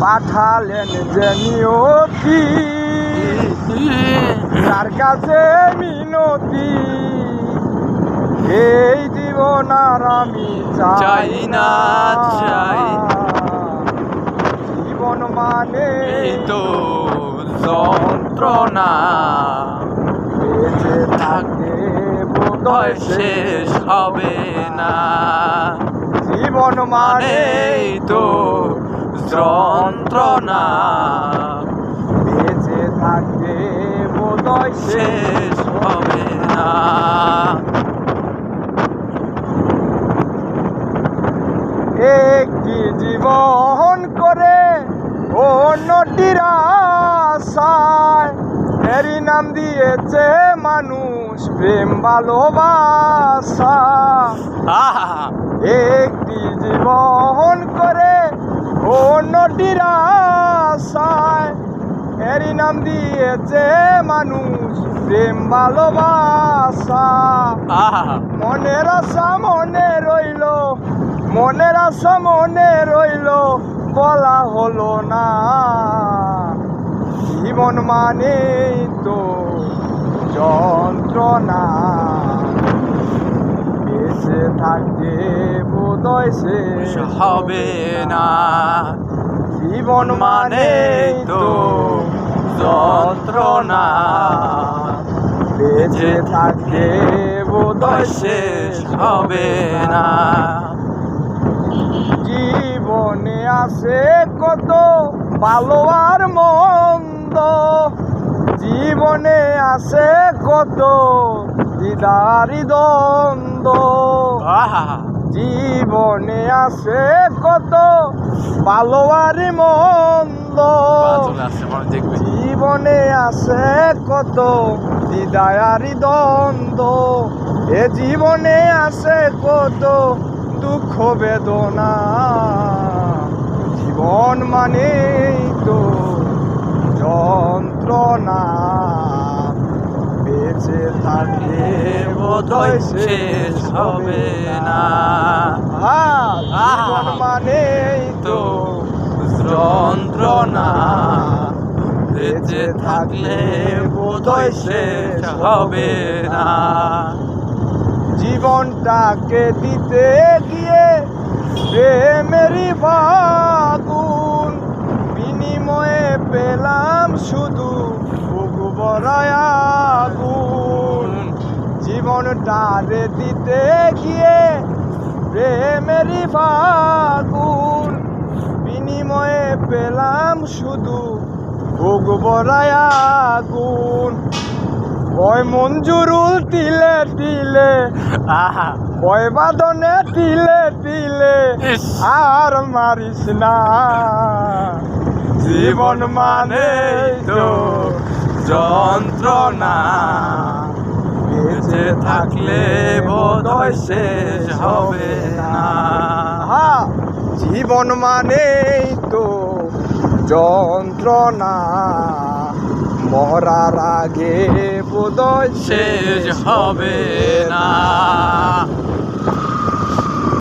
পাঠালেন যে নিয়তি, তার কাছে মিনতি, এই জীবন আর আমি চাই না। জীবন মানে তো যন্ত্রণা, বেঁচে থাকতে বোধহয় শেষ হবে না। জীবন মানে তো যন্ত্রণা, বেঁচে থাকতে বোধহয় শেষ হবে না। একটি জীবন করে অন্যটির আশায়, এরই নাম দিয়েছে মানুষ প্রেম ভালোবাসা। একটি জীবন করে অন্যটির আশায়, এরই নাম দিয়েছে মানুষ প্রেম ভালোবাসা। মনের আশা মনে রইল, মনের আশা মনে রইল, বলা হলো না। জীবন মানে তো যন্ত্রণা, বেঁচে থাকতে বোধহয় শেষ হবে না। জীবন মানে তো যন্ত্রণা, বেঁচে থাকতে বোধহয় শেষ হবে না। জীবনে আছে কত ভালো আর মন্দ, জীবনে আছে কত দ্বিধারি দ্বন্দ্ব, জীবনে আছে কত ভালো আর মন্দ, জীবনে আছে কত দ্বিধারি দ্বন্দ্ব, এ জীবনে আছে কত দুঃখ বেদনা। জীবন মানে তো যন্ত্রণা, বেঁচে থাকলে বোধহয় শেষ হবে না। জীবন মানে তো যন্ত্রণা, বেঁচে থাকলে বোধহয় শেষ হবে না। জীবনটাকে দিতে গিয়ে প্রেমেরই ফাগুন, বিনিময়ে পেলাম শুধু বুক ভরায় আগুন। জীবনটারে দিতে গিয়ে প্রেমেরই ফাগুন, বিনিময়ে পেলাম শুধু বুক ভরায় আগুন। ওই মঞ্জুরুল তিলে তিলে, ওই বাদনে তিলে তিলে, আর মারিস না। জীবন মানে তো যন্ত্রণা, বেঁচে থাকলে বোধহয় শেষ হবে না। জীবন মানে তো যন্ত্রণা, মরার আগে বোধহয় শেষ হবে না।